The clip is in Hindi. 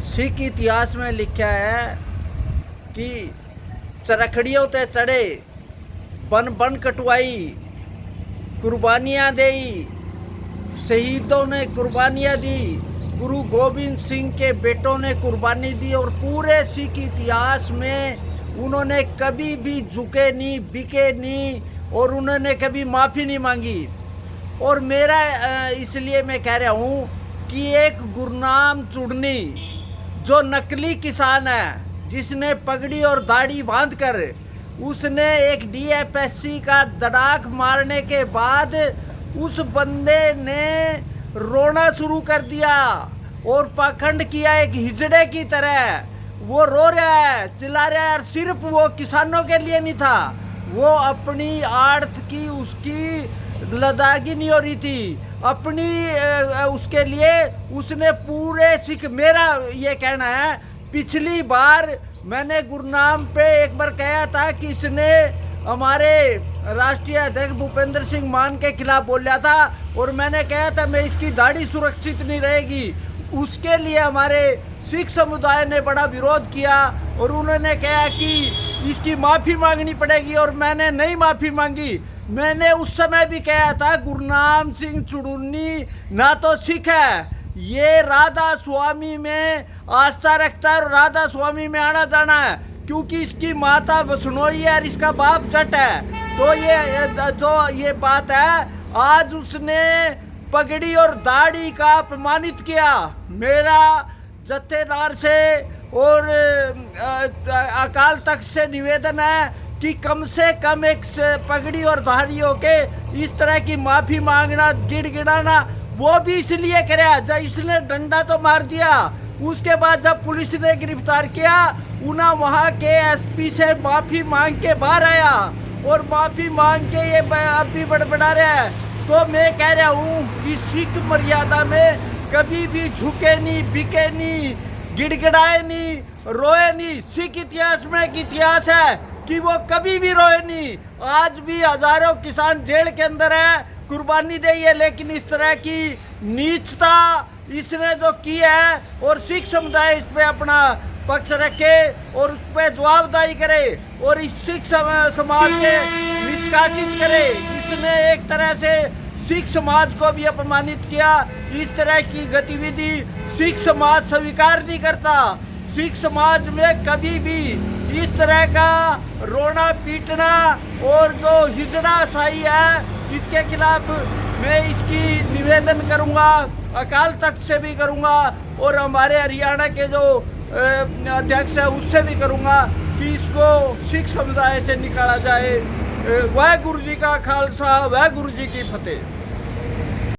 सिख इतिहास में लिखा है कि चरखड़ियों ते चढ़े, बन बन कटवाई, कुर्बानियाँ देई, शहीदों ने कुर्बानियाँ दी, गुरु गोविंद सिंह के बेटों ने कुर्बानी दी और पूरे सिख इतिहास में उन्होंने कभी भी झुके नहीं, बिके नहीं और उन्होंने कभी माफ़ी नहीं मांगी। और मेरा इसलिए मैं कह रहा हूँ कि एक गुरनाम चुड़नी जो नकली किसान है, जिसने पगड़ी और दाढ़ी बांधकर उसने एक डीएफएससी का दड़ाक मारने के बाद उस बंदे ने रोना शुरू कर दिया और पाखंड किया एक हिजड़े की तरह। वो रो रहा है, चिल्ला रहा है, और सिर्फ वो किसानों के लिए नहीं था, वो अपनी आड़त की उसकी लदागी नहीं हो रही थी, अपनी उसके लिए उसने पूरे सिख। मेरा ये कहना है, पिछली बार मैंने गुरनाम पे एक बार कहा था कि इसने हमारे राष्ट्रीय अध्यक्ष भूपेंद्र सिंह मान के खिलाफ बोला था और मैंने कहा था मैं इसकी दाढ़ी सुरक्षित नहीं रहेगी। उसके लिए हमारे सिख समुदाय ने बड़ा विरोध किया और उन्होंने कहा कि इसकी माफ़ी मांगनी पड़ेगी और मैंने नहीं माफ़ी मांगी। मैंने उस समय भी कहा था गुरनाम सिंह चुड़नी ना तो सिख है, ये राधा स्वामी में आस्था रखता है और राधा स्वामी में आना जाना है, क्योंकि इसकी माता बसनोई है और इसका बाप जट है। तो ये जो ये बात है, आज उसने पगड़ी और दाढ़ी का अपमानित किया। मेरा जत्थेदार से और अकाल तख्त से निवेदन है कि कम से कम एक पगड़ी और दाढ़ियों के इस तरह की माफ़ी मांगना, गिड़गिड़ाना, वो भी इसलिए करे जब इसने डंडा तो मार दिया। उसके बाद जब पुलिस ने गिरफ्तार किया, उन्हें वहाँ के एसपी से माफ़ी मांग के बाहर आया और माफ़ी मांग के ये अब भी बड़बड़ा रहा है। तो मैं कह रहा हूँ कि सिख मर्यादा में कभी भी झुके नहीं, बिके नहीं, गिड़गिड़ाए नहीं, रोए नहीं। सिख इतिहास में एक इतिहास है कि वो कभी भी रोए नहीं। आज भी हजारों किसान जेल के अंदर है, कुर्बानी दे है, लेकिन इस तरह की नीचता इसने जो की है और सिख समुदाय इस पे अपना पक्ष रखे और उस पर जवाबदारी करे और इस सिख समाज से निष्कासित करे। इसने एक तरह से सिख समाज को भी अपमानित किया। इस तरह की गतिविधि सिख समाज स्वीकार नहीं करता। सिख समाज में कभी भी इस तरह का रोना पीटना और जो हिजड़ा शाही है, इसके खिलाफ मैं इसकी निवेदन करूंगा, अकाल तख्त से भी करूंगा और हमारे हरियाणा के जो अध्यक्ष है उससे भी करूंगा कि इसको सिख समुदाय से निकाला जाए। वाहे गुरु जी का खालसा, वाहे गुरु जी की फतेह।